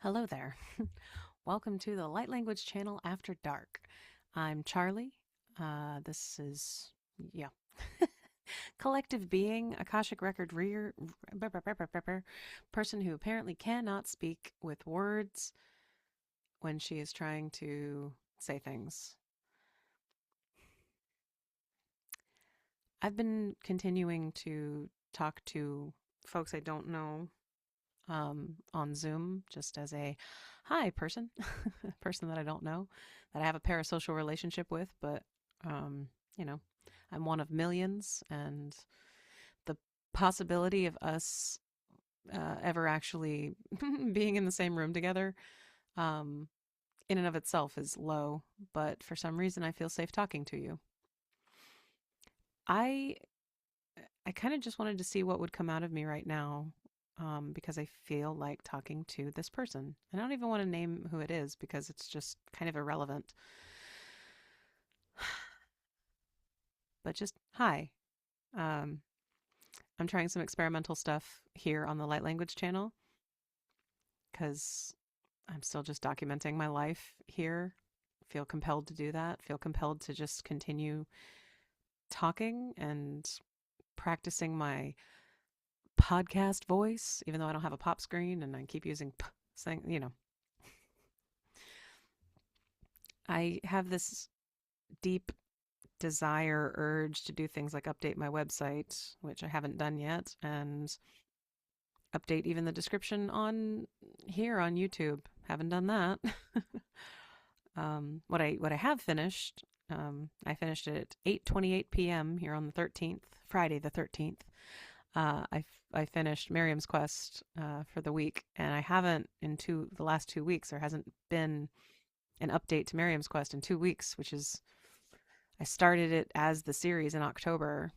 Hello there. Welcome to the Light Language Channel After Dark. I'm Charlie. This is, yeah, collective being, Akashic Record reader, person who apparently cannot speak with words when she is trying to say things. I've been continuing to talk to folks I don't know on Zoom just as a hi person, person that I don't know, that I have a parasocial relationship with, but um, you know, I'm one of millions, and the possibility of us ever actually being in the same room together, um, in and of itself, is low. But for some reason, I feel safe talking to you. I I kind of just wanted to see what would come out of me right now, because I feel like talking to this person. I don't even want to name who it is because it's just kind of irrelevant. But just hi. Um, I'm trying some experimental stuff here on the Light Language channel because I'm still just documenting my life here. Feel compelled to do that. Feel compelled to just continue talking and practicing my podcast voice, even though I don't have a pop screen and I keep using saying, I have this deep desire, urge to do things like update my website, which I haven't done yet, and update even the description on here on YouTube. Haven't done that. What I have finished, I finished it at 8:28 p.m. here on the 13th, Friday the 13th. I finished Miriam's Quest for the week, and I haven't the last 2 weeks. There hasn't been an update to Miriam's Quest in 2 weeks, which is I started it as the series in October,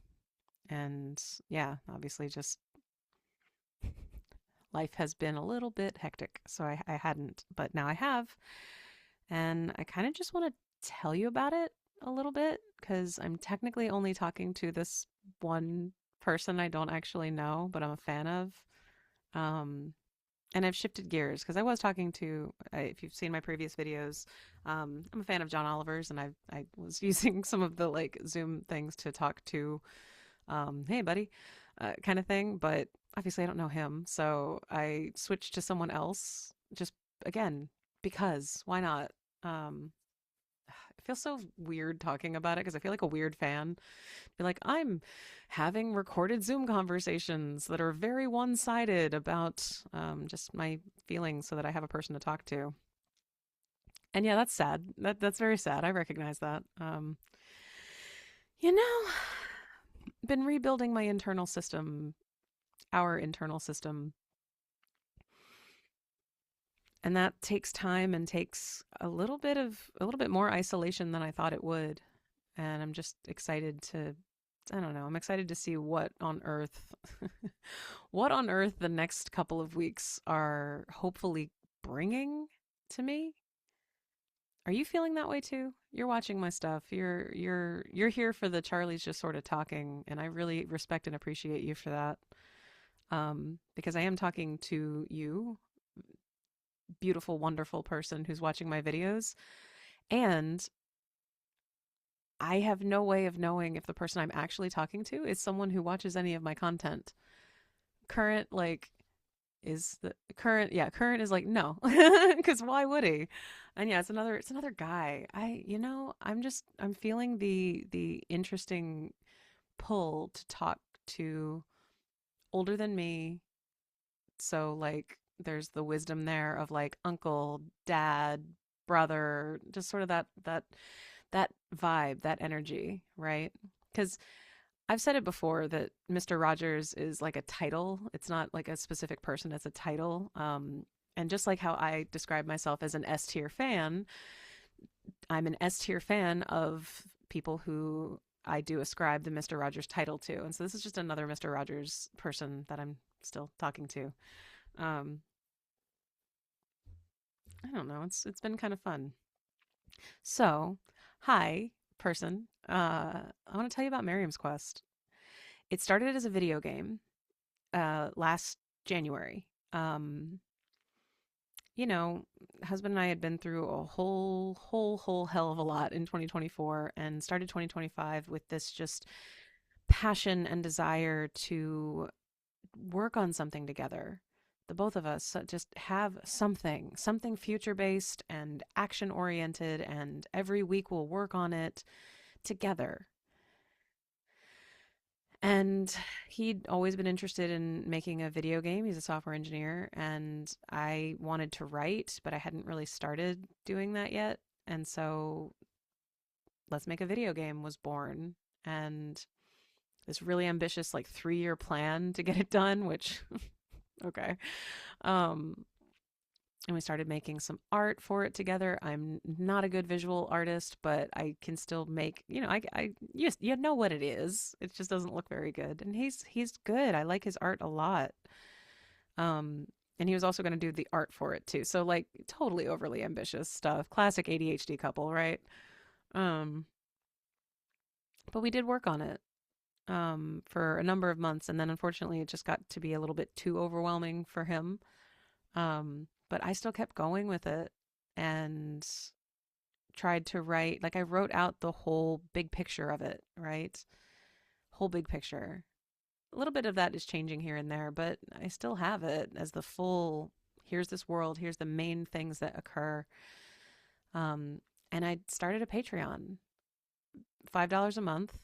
and yeah, obviously just life has been a little bit hectic, so I hadn't, but now I have, and I kind of just want to tell you about it a little bit because I'm technically only talking to this one person I don't actually know, but I'm a fan of. Um, and I've shifted gears because I was talking to, if you've seen my previous videos, I'm a fan of John Oliver's, and I was using some of the like Zoom things to talk to, hey buddy, kind of thing. But obviously I don't know him, so I switched to someone else. Just again because why not? Um, I feel so weird talking about it because I feel like a weird fan. Be like, I'm having recorded Zoom conversations that are very one sided about just my feelings so that I have a person to talk to. And yeah, that's sad. That's very sad. I recognize that. You know, been rebuilding my internal system, our internal system, and that takes time and takes a little bit more isolation than I thought it would. And I'm just excited to I don't know. I'm excited to see what on earth what on earth the next couple of weeks are hopefully bringing to me. Are you feeling that way too? You're watching my stuff. You're here for the Charlie's just sort of talking, and I really respect and appreciate you for that. Because I am talking to you, beautiful, wonderful person who's watching my videos, and I have no way of knowing if the person I'm actually talking to is someone who watches any of my content. Current, like, is the current, yeah, current is like, no, because why would he? And yeah, it's another guy. I'm feeling the interesting pull to talk to older than me. So, like, there's the wisdom there of like uncle, dad, brother, just sort of that vibe, that energy, right? Because I've said it before that Mr. Rogers is like a title. It's not like a specific person, it's a title. And just like how I describe myself as an S tier fan, I'm an S tier fan of people who I do ascribe the Mr. Rogers title to. And so this is just another Mr. Rogers person that I'm still talking to. Um, I don't know. It's been kind of fun. So, hi, person. I want to tell you about Miriam's Quest. It started as a video game last January. Um, you know, husband and I had been through a whole hell of a lot in 2024 and started 2025 with this just passion and desire to work on something together. The both of us just have something future based and action oriented, and every week we'll work on it together. And he'd always been interested in making a video game. He's a software engineer, and I wanted to write, but I hadn't really started doing that yet. And so, let's make a video game was born. And this really ambitious, like 3 year plan to get it done, which, okay. Um, and we started making some art for it together. I'm not a good visual artist, but I can still make, you know what it is. It just doesn't look very good. And he's good. I like his art a lot. Um, and he was also going to do the art for it too. So like totally overly ambitious stuff. Classic ADHD couple, right? Um, but we did work on it for a number of months, and then unfortunately it just got to be a little bit too overwhelming for him. But I still kept going with it and tried to write, like, I wrote out the whole big picture of it, right? Whole big picture. A little bit of that is changing here and there, but I still have it as the full, here's this world, here's the main things that occur. Um, and I started a Patreon, $5 a month,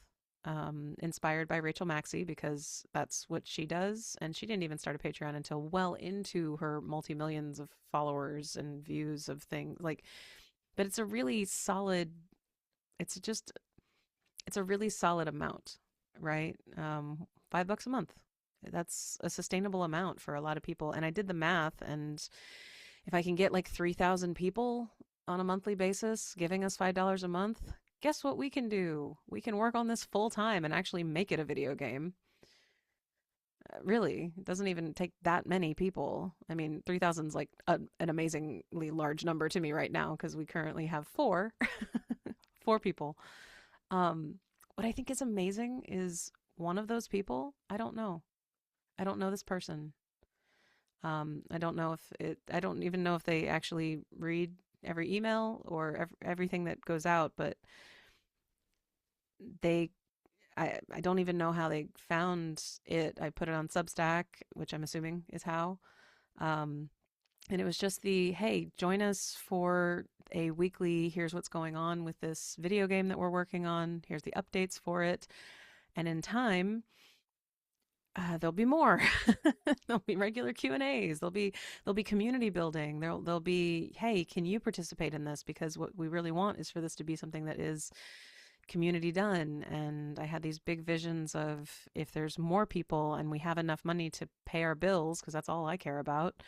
inspired by Rachel Maxey because that's what she does. And she didn't even start a Patreon until well into her multi millions of followers and views of things. Like, but it's a really solid, it's just, it's a really solid amount, right? $5 a month. That's a sustainable amount for a lot of people. And I did the math, and if I can get like 3,000 people on a monthly basis giving us $5 a month, guess what we can do? We can work on this full time and actually make it a video game. Really, it doesn't even take that many people. I mean, 3,000 is like an amazingly large number to me right now because we currently have four, four people. What I think is amazing is one of those people, I don't know. I don't know this person. I don't know if I don't even know if they actually read every email or everything that goes out, but they, I don't even know how they found it. I put it on Substack, which I'm assuming is how. Um, and it was just the, hey, join us for a weekly, here's what's going on with this video game that we're working on. Here's the updates for it. And in time, there'll be more. There'll be regular Q&As. There'll be community building. There'll be, hey, can you participate in this? Because what we really want is for this to be something that is community done. And I had these big visions of, if there's more people and we have enough money to pay our bills, because that's all I care about,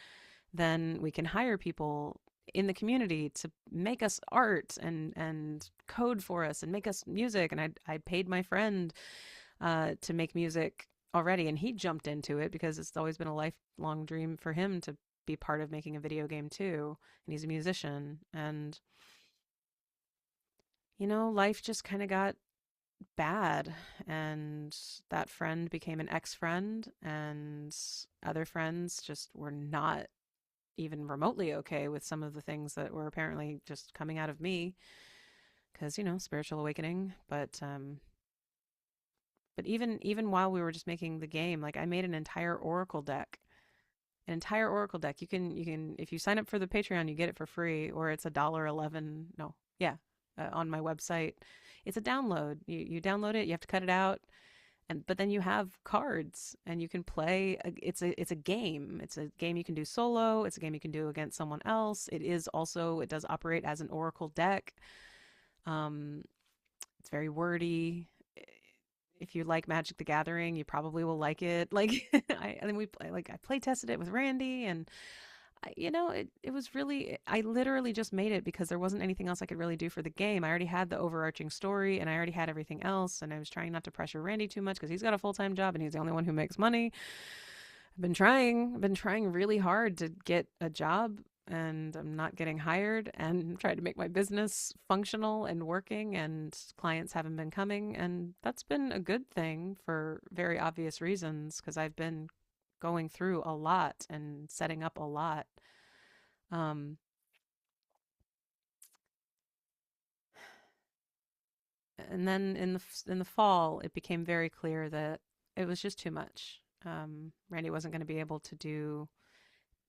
then we can hire people in the community to make us art and code for us and make us music. And I paid my friend to make music already, and he jumped into it because it's always been a lifelong dream for him to be part of making a video game too. And he's a musician, and life just kind of got bad, and that friend became an ex-friend, and other friends just were not even remotely okay with some of the things that were apparently just coming out of me because spiritual awakening. But even while we were just making the game, like, I made an entire oracle deck. An entire oracle deck. You can if you sign up for the Patreon, you get it for free, or it's $1.11. No, yeah, on my website. It's a download. You download it. You have to cut it out, but then you have cards, and you can play. It's a game. It's a game you can do solo. It's a game you can do against someone else. It does operate as an oracle deck. Um, it's very wordy. If you like Magic the Gathering, you probably will like it. Like, I play tested it with Randy, and it was really, I literally just made it because there wasn't anything else I could really do for the game. I already had the overarching story, and I already had everything else, and I was trying not to pressure Randy too much because he's got a full-time job and he's the only one who makes money. I've been trying really hard to get a job, and I'm not getting hired, and trying to make my business functional and working, and clients haven't been coming, and that's been a good thing for very obvious reasons because I've been going through a lot and setting up a lot. Um, and then in the fall, it became very clear that it was just too much. Randy wasn't going to be able to do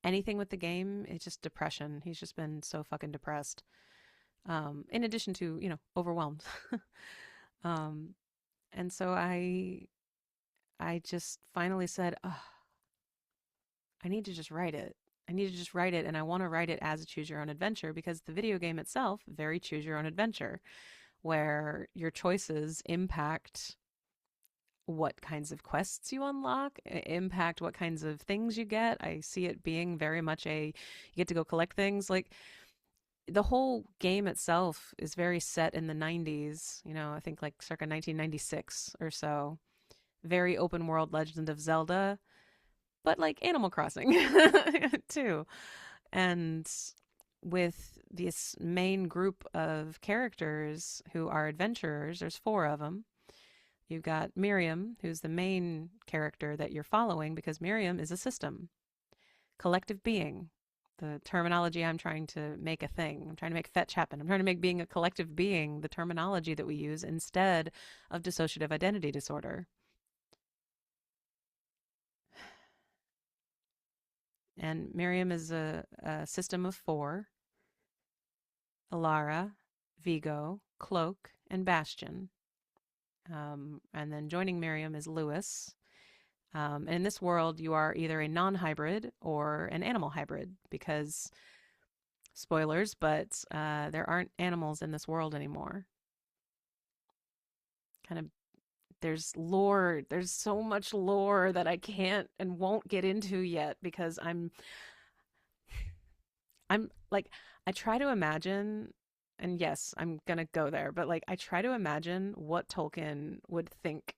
anything with the game. It's just depression. He's just been so fucking depressed. In addition to, overwhelmed. um, and so I just finally said, oh, I need to just write it. I need to just write it, and I want to write it as a choose your own adventure because the video game itself, very choose your own adventure, where your choices impact what kinds of quests you unlock, impact what kinds of things you get. I see it being very much you get to go collect things. Like, the whole game itself is very set in the 90s, I think like circa 1996 or so. Very open world Legend of Zelda, but like Animal Crossing too. And with this main group of characters who are adventurers, there's four of them. You've got Miriam, who's the main character that you're following because Miriam is a system, collective being. The terminology I'm trying to make a thing. I'm trying to make fetch happen. I'm trying to make being a collective being the terminology that we use instead of dissociative identity disorder. And Miriam is a system of four: Alara, Vigo, Cloak, and Bastion. And then joining Miriam is Lewis. And in this world, you are either a non hybrid or an animal hybrid because, spoilers, but there aren't animals in this world anymore. Kind of, there's lore, there's so much lore that I can't and won't get into yet because I'm like, I try to imagine, and yes, I'm gonna go there, but like, I try to imagine what Tolkien would think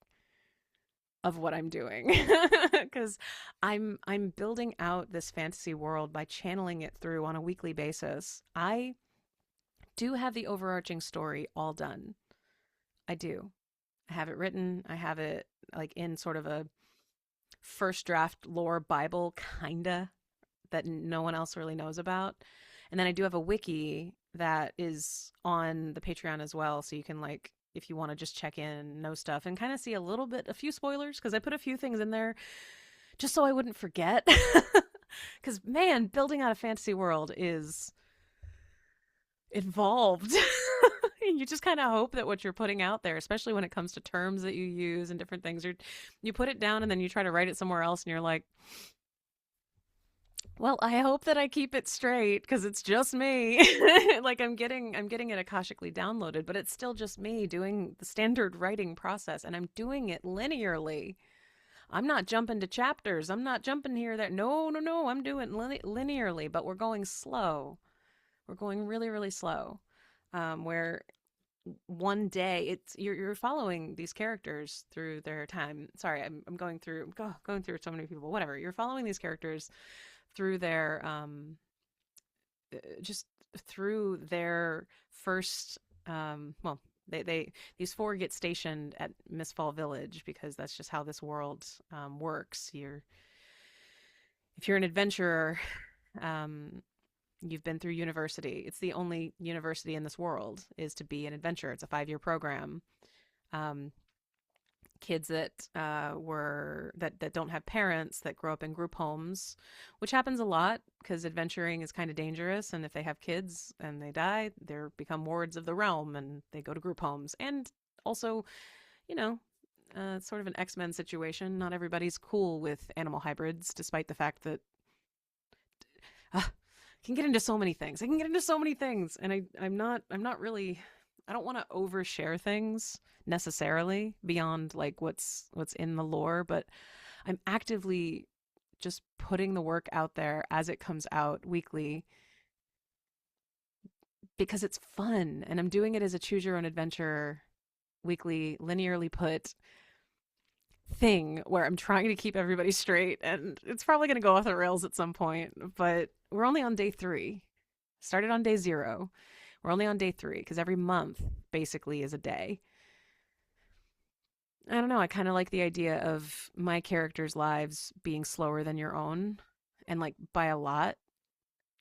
of what I'm doing because I'm building out this fantasy world by channeling it through on a weekly basis. I do have the overarching story all done. I do. I have it written. I have it like in sort of a first draft lore Bible kinda that no one else really knows about. And then I do have a wiki that is on the Patreon as well, so you can like if you want to just check in, know stuff, and kind of see a few spoilers, because I put a few things in there just so I wouldn't forget. Because, man, building out a fantasy world is involved. You just kind of hope that what you're putting out there, especially when it comes to terms that you use and different things, you put it down and then you try to write it somewhere else and you're like, well, I hope that I keep it straight because it's just me. Like I'm getting it akashically downloaded, but it's still just me doing the standard writing process, and I'm doing it linearly. I'm not jumping to chapters. I'm not jumping here there. No, no, no. I'm doing linearly, but we're going slow. We're going really, really slow. Where one day you're following these characters through their time. Sorry, I'm going through so many people. Whatever. You're following these characters through their just through their first well, they these four get stationed at Mistfall Village because that's just how this world works. If you're an adventurer, um, you've been through university. It's the only university in this world is to be an adventurer. It's a 5-year program. Um, Kids that don't have parents that grow up in group homes, which happens a lot because adventuring is kind of dangerous. And if they have kids and they die, they become wards of the realm and they go to group homes. And also, you know, it's sort of an X-Men situation. Not everybody's cool with animal hybrids, despite the fact that I can get into so many things. I can get into so many things, and I'm not really. I don't want to overshare things necessarily beyond like what's in the lore, but I'm actively just putting the work out there as it comes out weekly because it's fun, and I'm doing it as a choose your own adventure weekly linearly put thing where I'm trying to keep everybody straight, and it's probably going to go off the rails at some point, but we're only on day 3. Started on day 0. We're only on day 3 because every month basically is a day. I don't know. I kind of like the idea of my characters' lives being slower than your own, and like by a lot,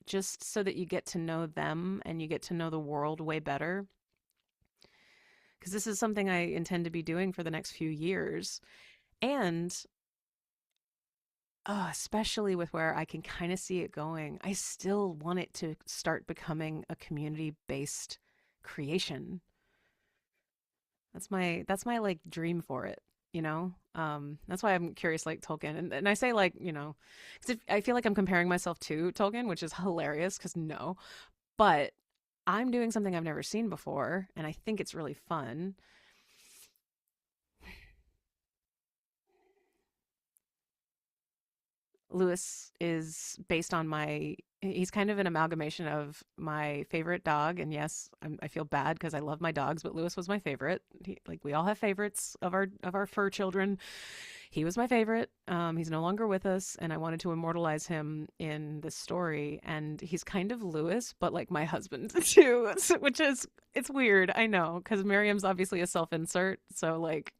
just so that you get to know them and you get to know the world way better. Because this is something I intend to be doing for the next few years. And especially with where I can kind of see it going, I still want it to start becoming a community based creation. That's my like dream for it, you know? That's why I'm curious, like Tolkien. And I say like, because I feel like I'm comparing myself to Tolkien, which is hilarious because no, but I'm doing something I've never seen before, and I think it's really fun. Lewis is based on he's kind of an amalgamation of my favorite dog. And yes, I feel bad because I love my dogs, but Lewis was my favorite. Like we all have favorites of our fur children. He was my favorite. He's no longer with us, and I wanted to immortalize him in this story. And he's kind of Lewis, but like my husband too, which is, it's weird. I know, because Miriam's obviously a self insert. So like,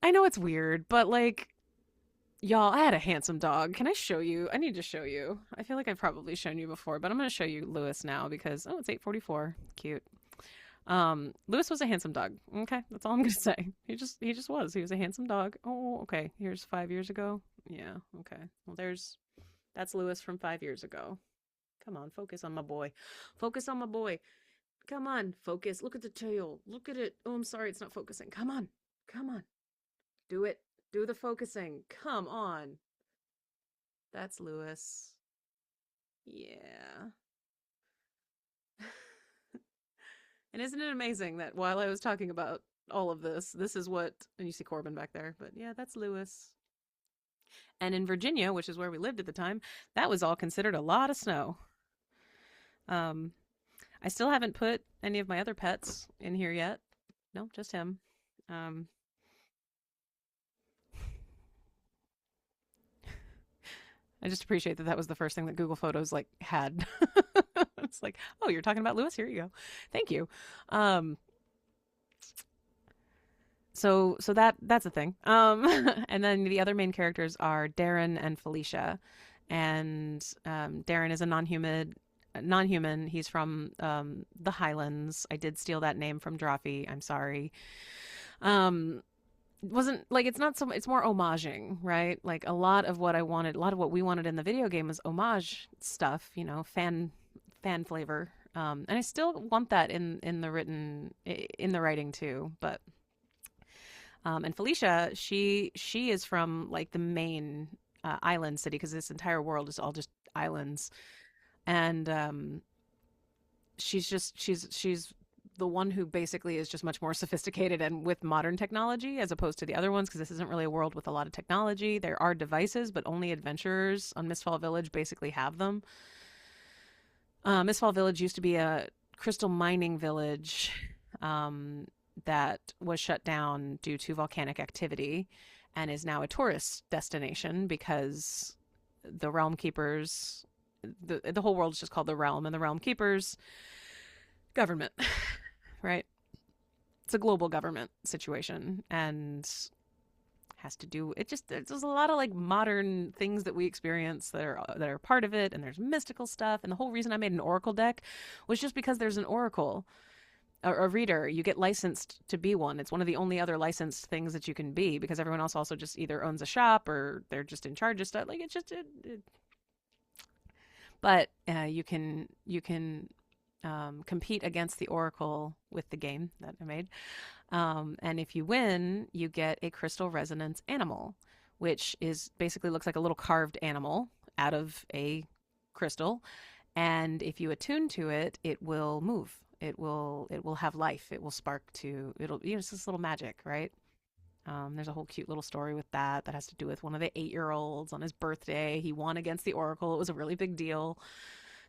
I know it's weird, but like, y'all, I had a handsome dog. Can I show you? I need to show you. I feel like I've probably shown you before, but I'm going to show you Lewis now because it's 8:44. Cute. Lewis was a handsome dog. Okay, that's all I'm going to say. He just was. He was a handsome dog. Oh, okay. Here's 5 years ago. Yeah, okay. Well, that's Lewis from 5 years ago. Come on, focus on my boy. Focus on my boy. Come on, focus. Look at the tail. Look at it. Oh, I'm sorry, it's not focusing. Come on. Come on. Do it. Do the focusing. Come on. That's Lewis. Yeah. And isn't it amazing that while I was talking about all of this is what, and you see Corbin back there, but yeah, that's Lewis. And in Virginia, which is where we lived at the time, that was all considered a lot of snow. Um, I still haven't put any of my other pets in here yet. No, just him. Um, I just appreciate that that was the first thing that Google Photos like had. It's like, oh, you're talking about Lewis? Here you go. Thank you. Um, so that's a thing. And then the other main characters are Darren and Felicia, and Darren is a non-human. He's from the Highlands. I did steal that name from Drawfee. I'm sorry. Um, wasn't like, it's not so, it's more homaging, right? Like a lot of what I wanted, a lot of what we wanted in the video game was homage stuff, fan flavor. And I still want that in the writing too. But and Felicia, she is from like the main island city, because this entire world is all just islands. And she's the one who basically is just much more sophisticated and with modern technology as opposed to the other ones, because this isn't really a world with a lot of technology. There are devices, but only adventurers on Mistfall Village basically have them. Mistfall Village used to be a crystal mining village that was shut down due to volcanic activity, and is now a tourist destination because the Realm Keepers, the whole world is just called the Realm, and the Realm Keepers government, right? It's a global government situation, and has to do, it just, there's a lot of like modern things that we experience that are part of it, and there's mystical stuff. And the whole reason I made an oracle deck was just because there's an oracle, a reader. You get licensed to be one. It's one of the only other licensed things that you can be, because everyone else also just either owns a shop or they're just in charge of stuff. Like it's just but you can compete against the oracle with the game that I made. And if you win, you get a crystal resonance animal, which is basically looks like a little carved animal out of a crystal. And if you attune to it, it will move. It will have life. It will spark to, it's this little magic, right? There's a whole cute little story with that has to do with one of the 8-year-olds on his birthday. He won against the oracle. It was a really big deal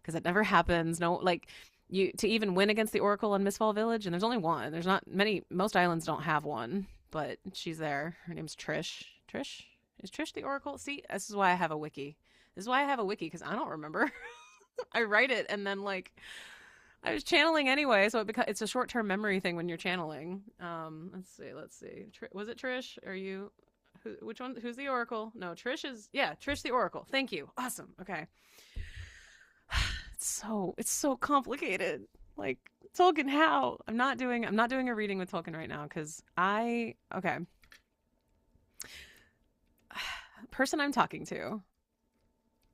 because it never happens. No, like, you to even win against the oracle on Mistfall Village, and there's only one. There's not many. Most islands don't have one, but she's there. Her name's Trish. Trish, is Trish the oracle? See, this is why I have a wiki. This is why I have a wiki, because I don't remember. I write it and then like I was channeling anyway, so it's a short-term memory thing when you're channeling. Let's see. Was it Trish? Are you? Which one? Who's the oracle? No, Trish is. Yeah, Trish the oracle. Thank you. Awesome. Okay. it's so complicated. Like Tolkien, how? I'm not doing a reading with Tolkien right now because okay. Person I'm talking to.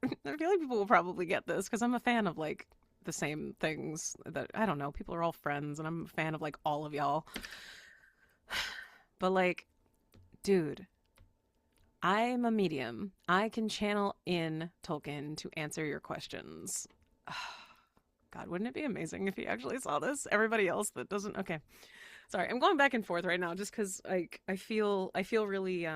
I feel like people will probably get this because I'm a fan of like the same things that I don't know. People are all friends, and I'm a fan of like all of y'all. But like, dude, I'm a medium. I can channel in Tolkien to answer your questions. God, wouldn't it be amazing if you actually saw this? Everybody else that doesn't. Okay, sorry, I'm going back and forth right now just because like I feel really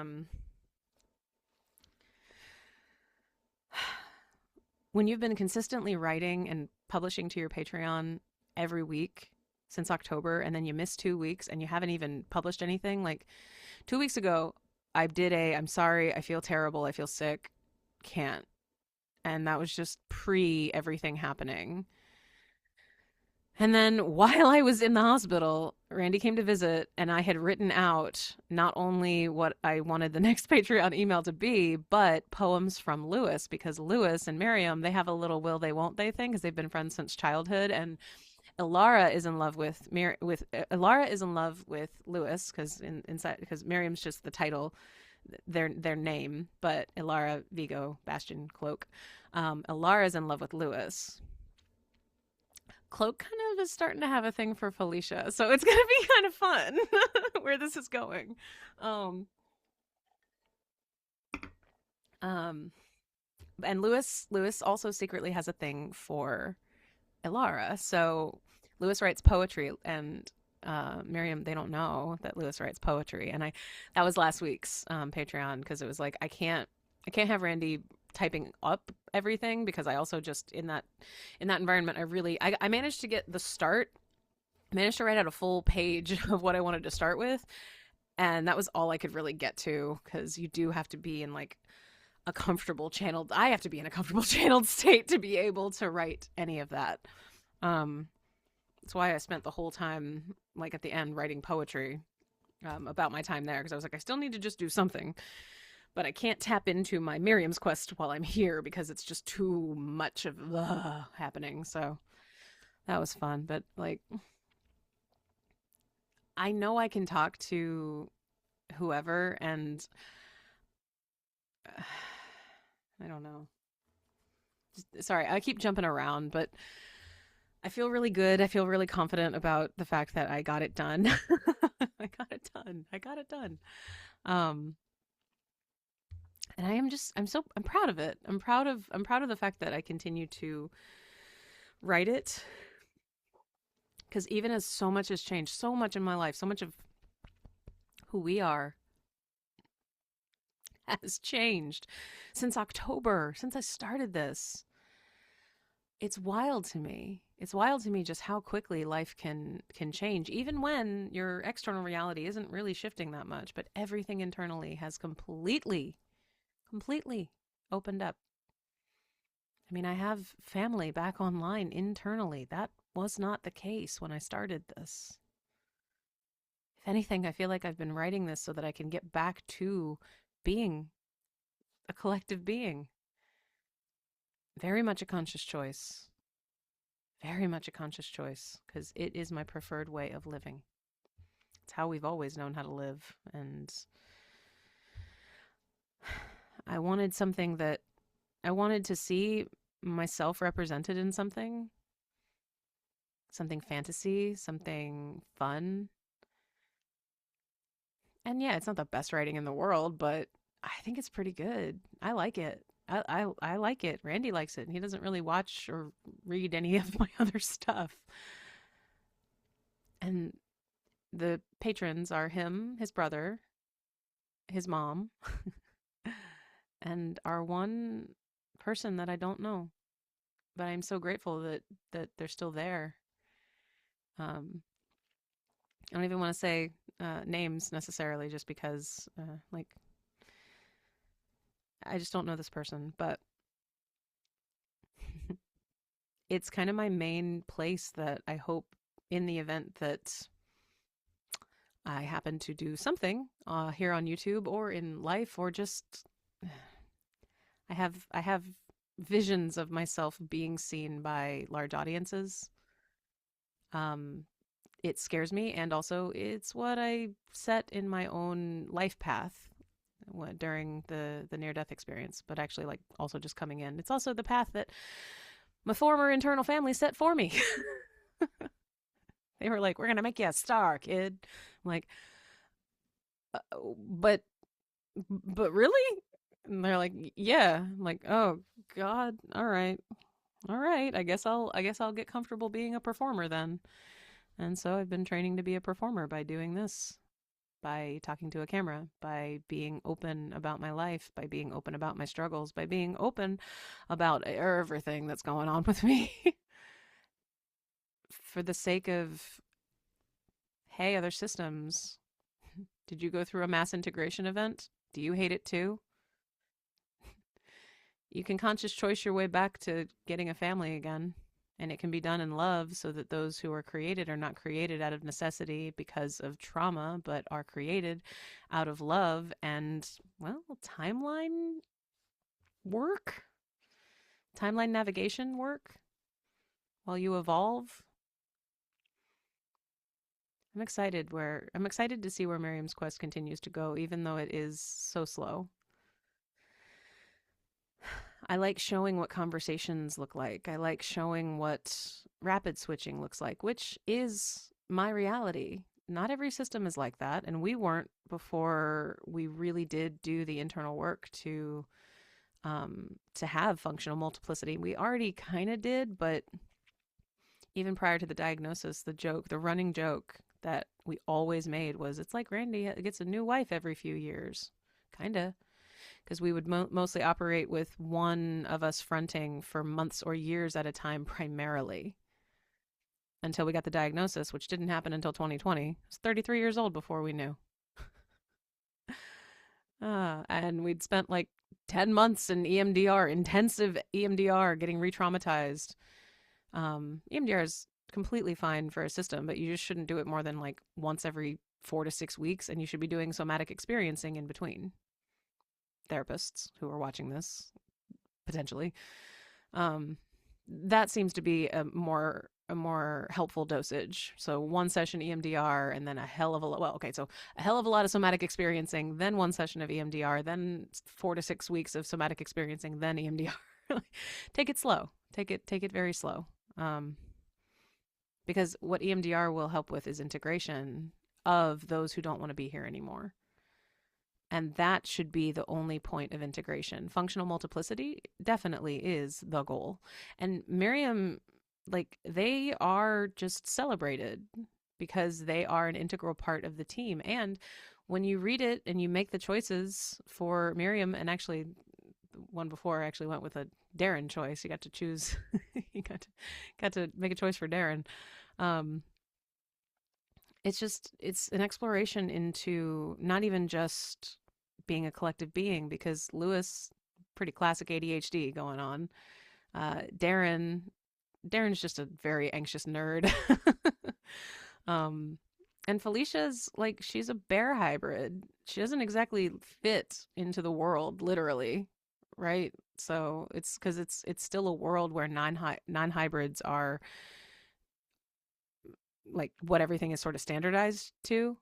when you've been consistently writing and publishing to your Patreon every week since October, and then you miss 2 weeks and you haven't even published anything. Like 2 weeks ago, I did I'm sorry, I feel terrible, I feel sick, can't. And that was just pre everything happening. And then while I was in the hospital, Randy came to visit, and I had written out not only what I wanted the next Patreon email to be, but poems from Lewis, because Lewis and Miriam, they have a little will they won't they thing because they've been friends since childhood. And Ilara is in love with Ilara is in love with Lewis because inside because Miriam's just the title, their name, but Ilara, Vigo, Bastion, Cloak. Ilara is in love with Lewis. Cloak kind of is starting to have a thing for Felicia, so it's gonna be kind of fun where this is going. Um, um, and Lewis also secretly has a thing for Ilara. So Lewis writes poetry, and Miriam, they don't know that Lewis writes poetry. And I that was last week's Patreon because it was like I can't have Randy typing up everything because I also just in that environment I managed to get the start. I managed to write out a full page of what I wanted to start with, and that was all I could really get to because you do have to be in like a comfortable channeled I have to be in a comfortable channeled state to be able to write any of that. um that's why I spent the whole time like at the end writing poetry about my time there because I was like I still need to just do something, but I can't tap into my Miriam's quest while I'm here because it's just too much of happening. So that was fun, but like I know I can talk to whoever, and I don't know. Sorry, I keep jumping around, but I feel really good. I feel really confident about the fact that I got it done. I got it done. I got it done. Um, and I'm proud of it. I'm proud of the fact that I continue to write it because even as so much has changed, so much in my life, so much of who we are has changed since October, since I started this. It's wild to me. It's wild to me just how quickly life can change, even when your external reality isn't really shifting that much, but everything internally has completely opened up. I mean, I have family back online internally. That was not the case when I started this. If anything, I feel like I've been writing this so that I can get back to being a collective being. Very much a conscious choice. Very much a conscious choice because it is my preferred way of living. It's how we've always known how to live. And I wanted something that I wanted to see myself represented in something fantasy, something fun. And yeah, it's not the best writing in the world, but I think it's pretty good. I like it. I like it. Randy likes it, and he doesn't really watch or read any of my other stuff. And the patrons are him, his brother, his mom, and our one person that I don't know. But I'm so grateful that they're still there. Um, I don't even want to say names necessarily, just because like I just don't know this person, but it's kind of my main place that I hope in the event that I happen to do something here on YouTube or in life or just I have visions of myself being seen by large audiences. Um, it scares me, and also it's what I set in my own life path during the near death experience, but actually like also just coming in. It's also the path that my former internal family set for me. They were like, "We're gonna make you a star, kid." I'm like, but really? And they're like, "Yeah." I'm like, "Oh God, all right, all right. I guess I'll get comfortable being a performer then." And so I've been training to be a performer by doing this, by talking to a camera, by being open about my life, by being open about my struggles, by being open about everything that's going on with me for the sake of, hey, other systems, did you go through a mass integration event? Do you hate it too? You can conscious choice your way back to getting a family again. And it can be done in love so that those who are created are not created out of necessity because of trauma, but are created out of love and, well, timeline work, timeline navigation work while you evolve. I'm excited to see where Miriam's quest continues to go, even though it is so slow. I like showing what conversations look like. I like showing what rapid switching looks like, which is my reality. Not every system is like that, and we weren't before we really did do the internal work to have functional multiplicity. We already kind of did, but even prior to the diagnosis, the running joke that we always made was, it's like Randy gets a new wife every few years, kind of, because we would mostly operate with one of us fronting for months or years at a time, primarily, until we got the diagnosis, which didn't happen until 2020. I was 33 years old before we knew. And we'd spent like 10 months in EMDR, intensive EMDR, getting re-traumatized. EMDR is completely fine for a system, but you just shouldn't do it more than like once every 4 to 6 weeks, and you should be doing somatic experiencing in between. Therapists who are watching this, potentially. That seems to be a more helpful dosage. So one session EMDR, and then a hell of a lot of somatic experiencing, then one session of EMDR, then 4 to 6 weeks of somatic experiencing, then EMDR. Take it slow. Take it very slow. Because what EMDR will help with is integration of those who don't want to be here anymore. And that should be the only point of integration. Functional multiplicity definitely is the goal. And Miriam, like, they are just celebrated because they are an integral part of the team. And when you read it and you make the choices for Miriam, and actually the one before I actually went with a Darren choice. You got to choose. You got to make a choice for Darren. It's an exploration into not even just being a collective being, because Lewis, pretty classic ADHD going on. Darren's just a very anxious nerd. And Felicia's like, she's a bear hybrid. She doesn't exactly fit into the world, literally, right? So it's because it's still a world where non-hybrids are like what everything is sort of standardized to,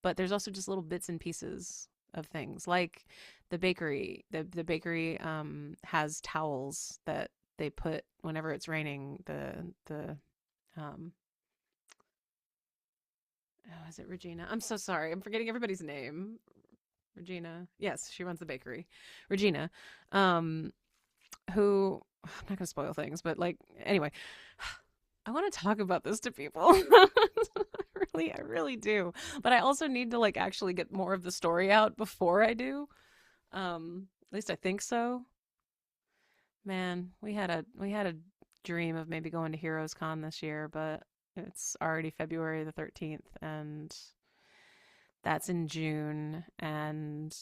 but there's also just little bits and pieces of things, like the bakery. The bakery has towels that they put whenever it's raining. Is it Regina? I'm so sorry. I'm forgetting everybody's name. Regina. Yes, she runs the bakery. Regina, who, I'm not going to spoil things, but like, anyway, I want to talk about this to people. I really do. But I also need to like actually get more of the story out before I do. At least I think so. Man, we had a dream of maybe going to Heroes Con this year, but it's already February the 13th, and that's in June, and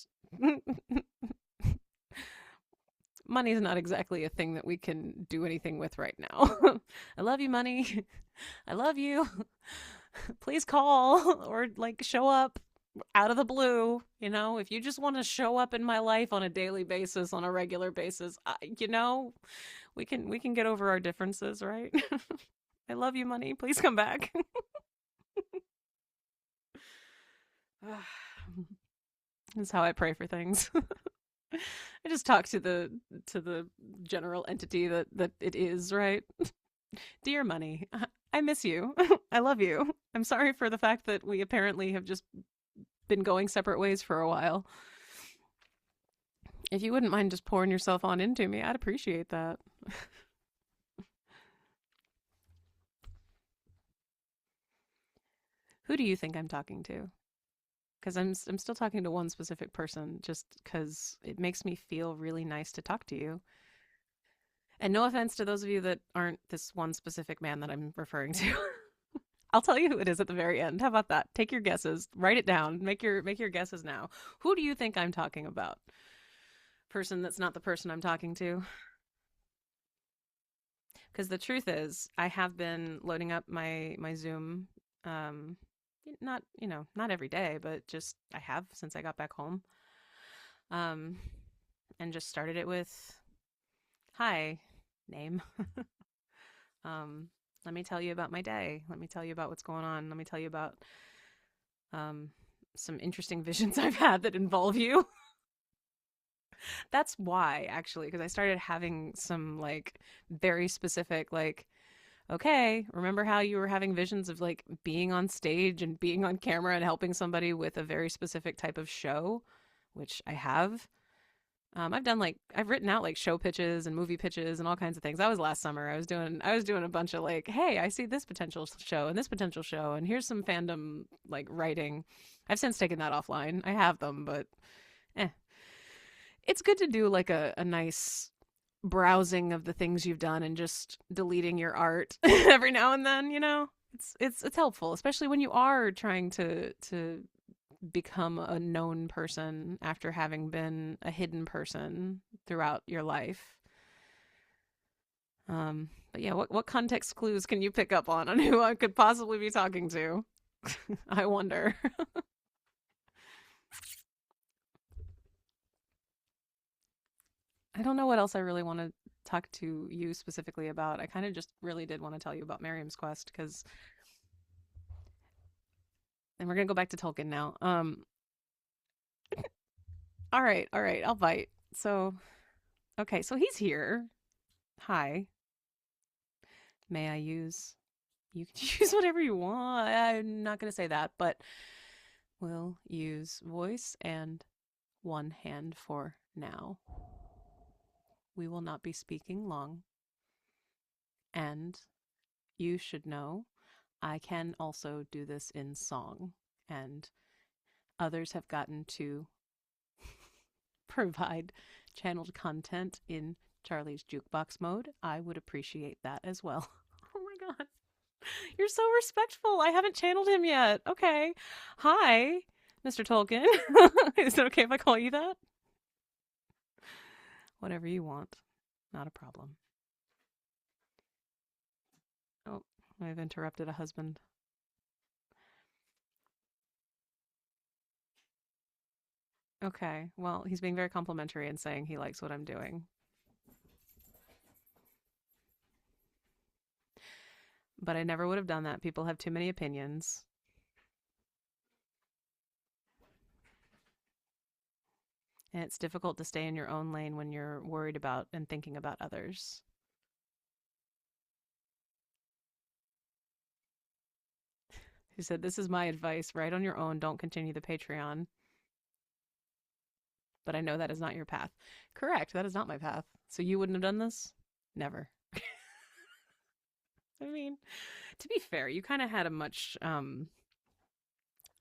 money's not exactly a thing that we can do anything with right now. I love you, money. I love you. Please call or like show up. out of the blue, if you just want to show up in my life on a daily basis, on a regular basis, we can get over our differences, right? I love you, money. Please come back. That's how I pray for things. I just talk to the general entity that it is, right? Dear money, I miss you. I love you. I'm sorry for the fact that we apparently have just been going separate ways for a while. If you wouldn't mind just pouring yourself on into me, I'd appreciate that. Who do you think I'm talking to? Because I'm still talking to one specific person, just because it makes me feel really nice to talk to you. And no offense to those of you that aren't this one specific man that I'm referring to. I'll tell you who it is at the very end. How about that? Take your guesses. Write it down. Make your guesses now. Who do you think I'm talking about? Person that's not the person I'm talking to? Because the truth is, I have been loading up my Zoom. Um, not not every day, but just I have since I got back home. Um, and just started it with hi name. um, Let me tell you about my day. Let me tell you about what's going on. Let me tell you about um some interesting visions I've had that involve you. That's why, actually, because I started having some like very specific, like, okay, remember how you were having visions of like being on stage and being on camera and helping somebody with a very specific type of show, which I have. I've written out like show pitches and movie pitches and all kinds of things. That was last summer. I was doing a bunch of like, hey, I see this potential show and this potential show, and here's some fandom like writing. I've since taken that offline. I have them, but eh, it's good to do like a nice browsing of the things you've done and just deleting your art every now and then, it's helpful, especially when you are trying to become a known person after having been a hidden person throughout your life. But yeah, what context clues can you pick up on who I could possibly be talking to? I wonder. I don't know what else I really want to talk to you specifically about. I kind of just really did want to tell you about Miriam's Quest because, and we're gonna go back to Tolkien now. All right, I'll bite. So, okay, so he's here. Hi. May I use? You can use whatever you want. I'm not gonna say that, but we'll use voice and one hand for now. We will not be speaking long, and you should know I can also do this in song, and others have gotten to provide channeled content in Charlie's jukebox mode. I would appreciate that as well. Oh my god. You're so respectful. I haven't channeled him yet. Okay. Hi, Mr. Tolkien. Is it okay if I call you that? Whatever you want. Not a problem. Oh, I've interrupted a husband. Okay. Well, he's being very complimentary and saying he likes what I'm doing. But I never would have done that. People have too many opinions. And it's difficult to stay in your own lane when you're worried about and thinking about others. He said, this is my advice. Write on your own. Don't continue the Patreon. But I know that is not your path. Correct. That is not my path. So you wouldn't have done this? Never. I mean, to be fair, you kind of had a much,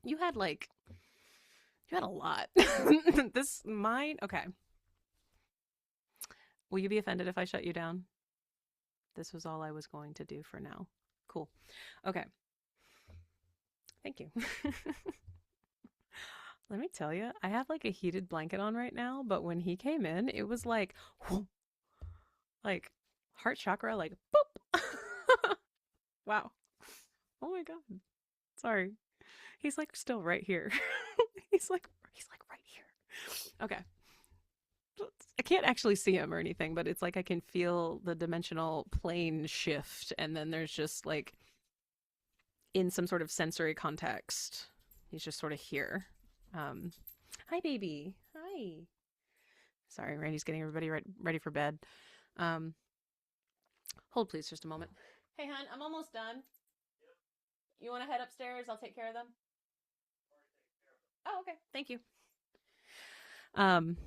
you had like, you had a lot. Okay. Will you be offended if I shut you down? This was all I was going to do for now. Cool. Okay. Thank you. Let me tell you, I have like a heated blanket on right now, but when he came in, it was like, whoop, like heart chakra, like boop. Wow. Oh my God. Sorry. He's like still right here. he's like right here. Okay. I can't actually see him or anything, but it's like I can feel the dimensional plane shift, and then there's just like in some sort of sensory context, he's just sort of here. Um, Hi, baby. Hi. Sorry, Randy's getting everybody ready for bed. Um, Hold please just a moment. Hey, hon, I'm almost done. You want to head upstairs? I'll take care of them. Oh, okay. Thank you. Um,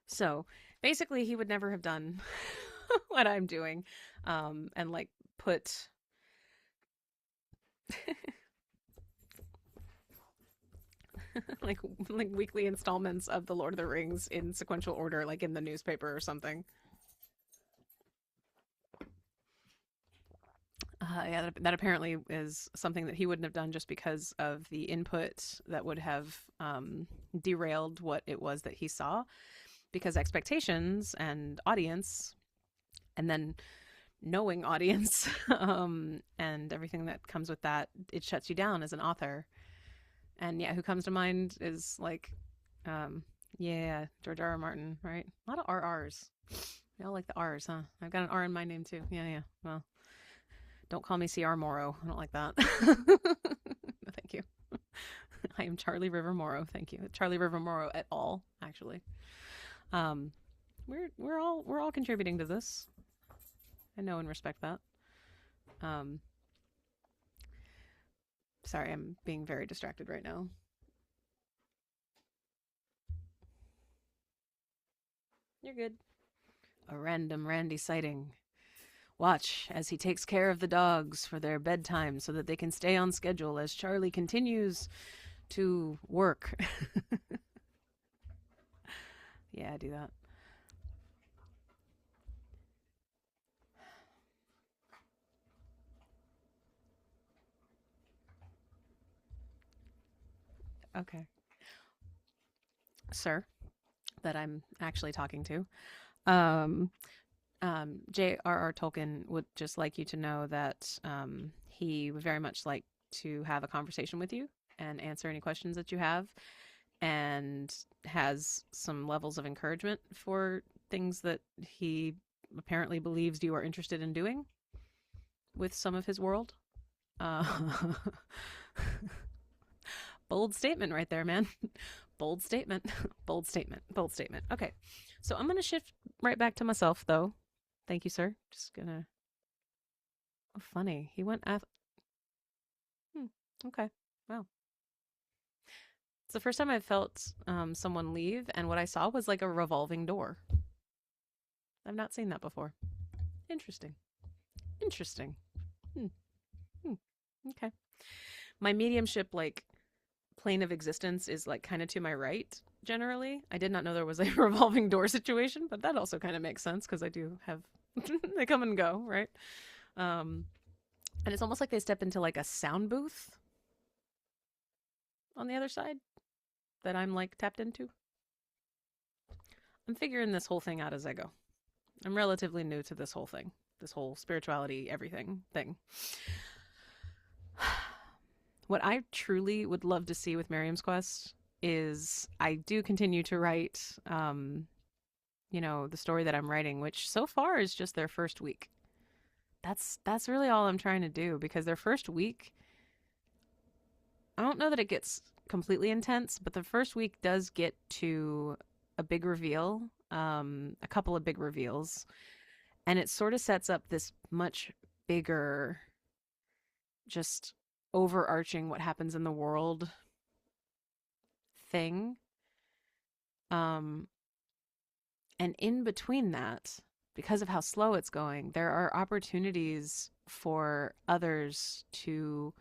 so basically, he would never have done what I'm doing, and like put like weekly installments of the Lord of the Rings in sequential order, like in the newspaper or something. Yeah, that apparently is something that he wouldn't have done just because of the input that would have derailed what it was that he saw. Because expectations and audience, and then knowing audience, and everything that comes with that, it shuts you down as an author. And yeah, who comes to mind is like, yeah, George R. R. Martin, right? A lot of RRs. We all like the R's, huh? I've got an R in my name too. Yeah, yeah. Well, don't call me C.R. Morrow. I don't like that. Thank you. I am Charlie River Morrow. Thank you. Charlie River Morrow et al. Actually, um, we're all contributing to this. I know and respect that. Um, Sorry, I'm being very distracted right now. You're good. A random Randy sighting. Watch as he takes care of the dogs for their bedtime so that they can stay on schedule as Charlie continues to work. Yeah, I do that. Okay. Sir, that I'm actually talking to. Um, J.R.R. Tolkien would just like you to know that he would very much like to have a conversation with you and answer any questions that you have, and has some levels of encouragement for things that he apparently believes you are interested in doing with some of his world. Uh, Bold statement right there, man. Bold statement. Bold statement. Bold statement. Okay. So I'm going to shift right back to myself, though. Thank you, sir. Just gonna. Oh, funny. He went. Hmm. Okay. Wow. It's the first time I've felt someone leave, and what I saw was like a revolving door. I've not seen that before. Interesting. Interesting. Hmm. Hmm. Okay. My mediumship, like, plane of existence is like kind of to my right generally. I did not know there was a revolving door situation, but that also kind of makes sense because I do have they come and go, right? Um and it's almost like they step into like a sound booth on the other side that I'm like tapped into. I'm figuring this whole thing out as I go. I'm relatively new to this whole thing, this whole spirituality, everything thing. What I truly would love to see with Miriam's Quest is I do continue to write, the story that I'm writing, which so far is just their first week. That's really all I'm trying to do, because their first week, I don't know that it gets completely intense, but the first week does get to a big reveal, a couple of big reveals, and it sort of sets up this much bigger, just overarching what happens in the world thing. Um, and in between that, because of how slow it's going, there are opportunities for others to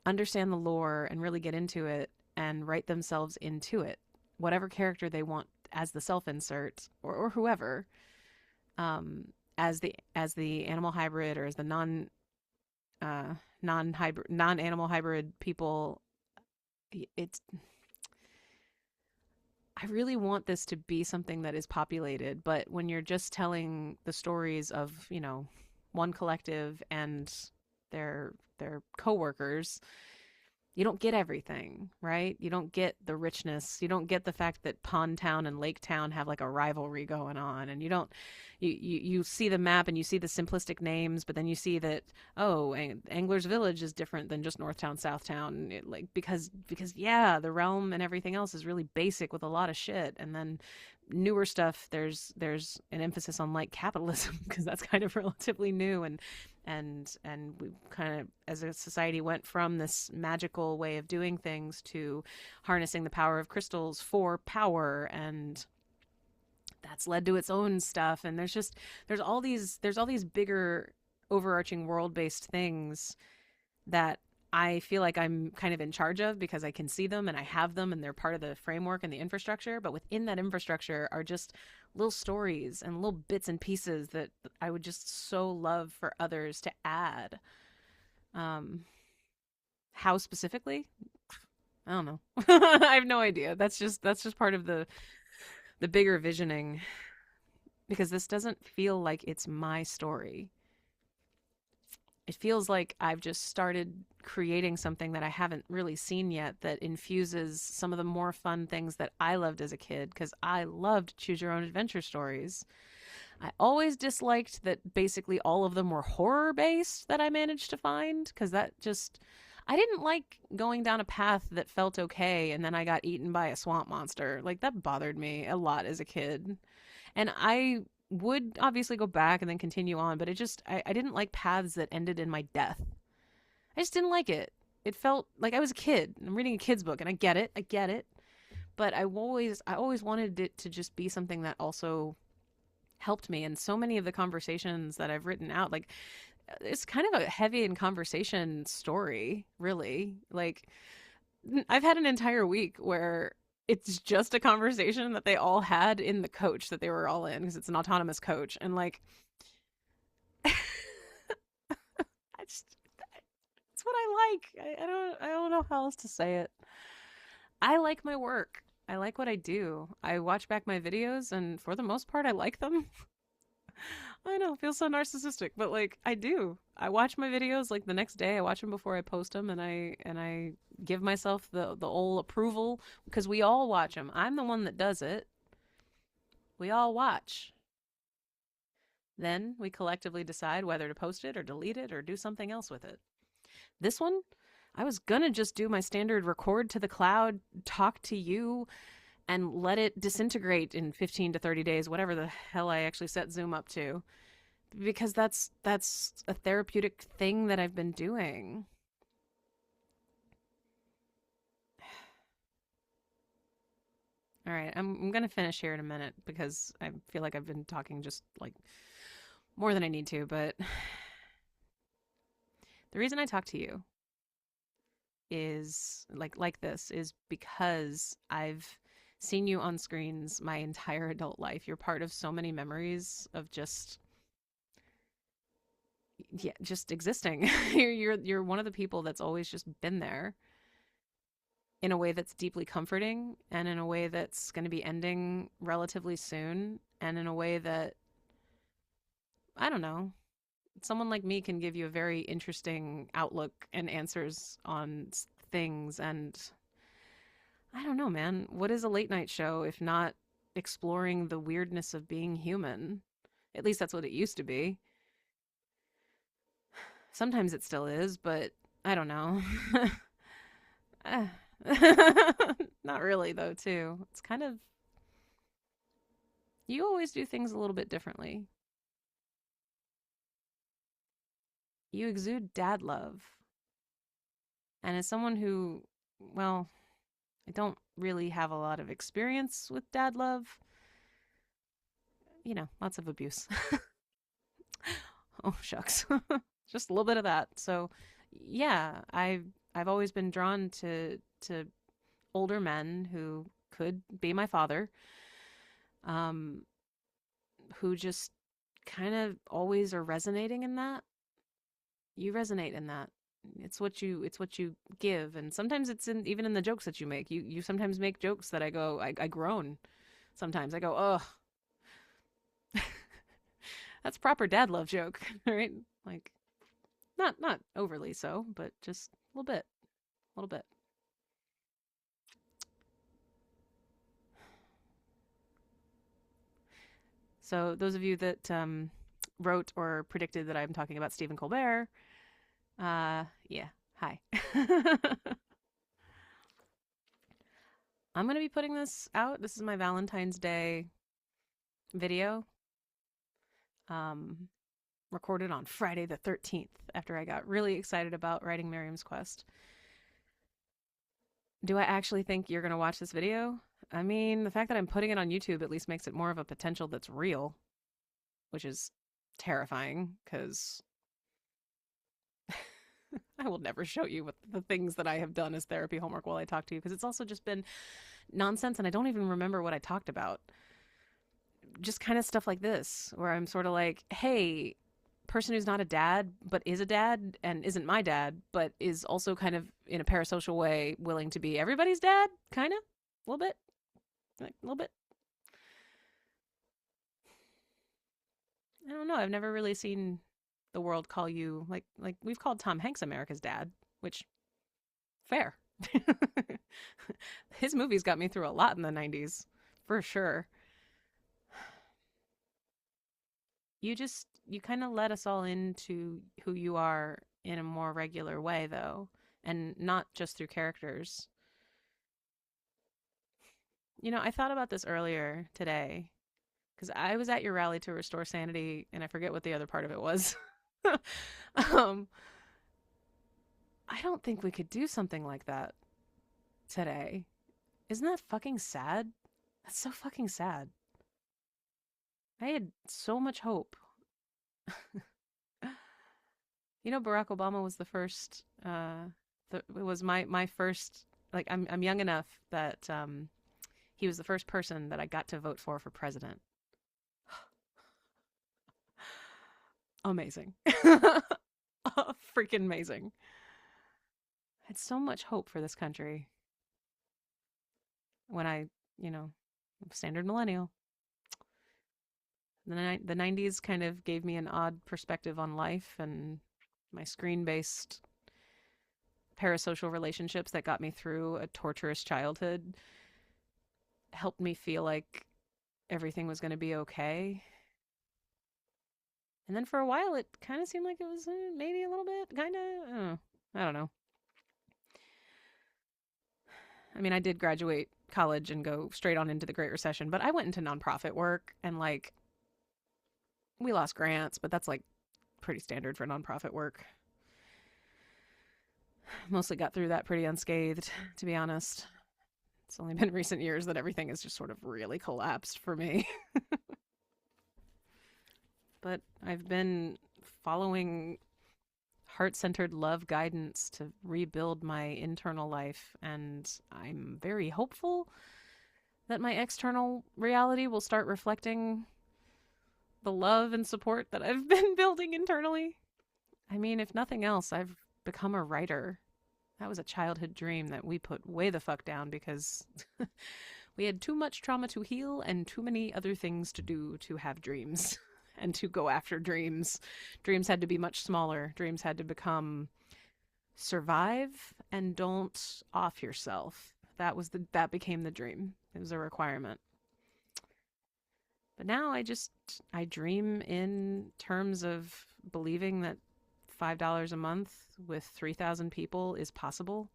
understand the lore and really get into it and write themselves into it, whatever character they want as the self insert, or whoever, as the animal hybrid, or as the non animal hybrid people. It's I really want this to be something that is populated, but when you're just telling the stories of, one collective and their coworkers, you don't get everything, right? You don't get the richness. You don't get the fact that Pond Town and Lake Town have like a rivalry going on, and you don't. You see the map and you see the simplistic names, but then you see that, oh, Angler's Village is different than just Northtown, Southtown, like because yeah, the realm and everything else is really basic with a lot of shit, and then newer stuff there's an emphasis on like capitalism because that's kind of relatively new, and we kind of as a society went from this magical way of doing things to harnessing the power of crystals for power, and that's led to its own stuff, and there's all these bigger overarching world-based things that I feel like I'm kind of in charge of because I can see them and I have them and they're part of the framework and the infrastructure. But within that infrastructure are just little stories and little bits and pieces that I would just so love for others to add. Um, how specifically? I don't know. I have no idea. That's just part of the bigger visioning because this doesn't feel like it's my story. It feels like I've just started creating something that I haven't really seen yet that infuses some of the more fun things that I loved as a kid because I loved choose your own adventure stories. I always disliked that basically all of them were horror based that I managed to find because that just I didn't like going down a path that felt okay and then I got eaten by a swamp monster. Like that bothered me a lot as a kid. And I would obviously go back and then continue on, but I didn't like paths that ended in my death. I just didn't like it. It felt like I was a kid. I'm reading a kid's book and I get it. I get it. But I always wanted it to just be something that also helped me. And so many of the conversations that I've written out, like it's kind of a heavy in conversation story, really. Like I've had an entire week where it's just a conversation that they all had in the coach that they were all in because it's an autonomous coach, and like I just it's what I like. I don't know how else to say it. I like my work. I like what I do. I watch back my videos and for the most part I like them. I know, it feels so narcissistic, but like I do. I watch my videos like the next day. I watch them before I post them, and I give myself the old approval because we all watch them. I'm the one that does it. We all watch. Then we collectively decide whether to post it or delete it or do something else with it. This one, I was gonna just do my standard record to the cloud, talk to you, and let it disintegrate in 15 to 30 days, whatever the hell I actually set Zoom up to. Because that's a therapeutic thing that I've been doing. All right, I'm gonna finish here in a minute because I feel like I've been talking just like more than I need to. But the reason I talk to you is like this is because I've seen you on screens my entire adult life. You're part of so many memories of just yeah, just existing. You're one of the people that's always just been there in a way that's deeply comforting and in a way that's going to be ending relatively soon and in a way that I don't know, someone like me can give you a very interesting outlook and answers on things. And I don't know, man, what is a late night show if not exploring the weirdness of being human? At least that's what it used to be. Sometimes it still is, but I don't know. Eh. Not really, though, too. It's kind of, you always do things a little bit differently. You exude dad love. And as someone who, well, I don't really have a lot of experience with dad love, lots of abuse. Oh, shucks. Just a little bit of that. So, yeah, I've always been drawn to older men who could be my father, um, who just kind of always are resonating in that. You resonate in that. It's what you give, and sometimes it's in even in the jokes that you make. You sometimes make jokes that I groan. Sometimes I go, oh, that's proper dad love joke, right? Like not overly so, but just a little bit. A little bit. So those of you that wrote or predicted that I'm talking about Stephen Colbert, yeah, hi. I'm going to be putting this out. This is my Valentine's Day video, um, recorded on Friday the 13th after I got really excited about writing Miriam's Quest. Do I actually think you're going to watch this video? I mean, the fact that I'm putting it on YouTube at least makes it more of a potential that's real, which is terrifying because I will never show you what the things that I have done as therapy homework while I talk to you because it's also just been nonsense and I don't even remember what I talked about. Just kind of stuff like this where I'm sort of like, hey, person who's not a dad but is a dad and isn't my dad but is also kind of in a parasocial way willing to be everybody's dad, kind of, a little bit, like a little bit. I don't know. I've never really seen the world call you like we've called Tom Hanks America's dad, which fair. His movies got me through a lot in the 90s, for sure. You kind of let us all into who you are in a more regular way though, and not just through characters. I thought about this earlier today because I was at your rally to restore sanity and I forget what the other part of it was. um I don't think we could do something like that today. Isn't that fucking sad? That's so fucking sad. I had so much hope. Barack Obama was the first. It was my first. Like I'm young enough that he was the first person that I got to vote for president. Amazing, freaking amazing. I had so much hope for this country when you know, standard millennial. The 90s kind of gave me an odd perspective on life and my screen-based parasocial relationships that got me through a torturous childhood helped me feel like everything was going to be okay. And then for a while, it kind of seemed like it was maybe a little bit, kind of, I don't know. I mean, I did graduate college and go straight on into the Great Recession, but I went into nonprofit work and like, we lost grants, but that's like pretty standard for nonprofit work. Mostly got through that pretty unscathed, to be honest. It's only been recent years that everything has just sort of really collapsed for me. But I've been following heart-centered love guidance to rebuild my internal life, and I'm very hopeful that my external reality will start reflecting the love and support that I've been building internally. I mean, if nothing else, I've become a writer. That was a childhood dream that we put way the fuck down because we had too much trauma to heal and too many other things to do to have dreams and to go after dreams. Dreams had to be much smaller. Dreams had to become survive and don't off yourself. That became the dream. It was a requirement. But now I dream in terms of believing that $5 a month with 3,000 people is possible.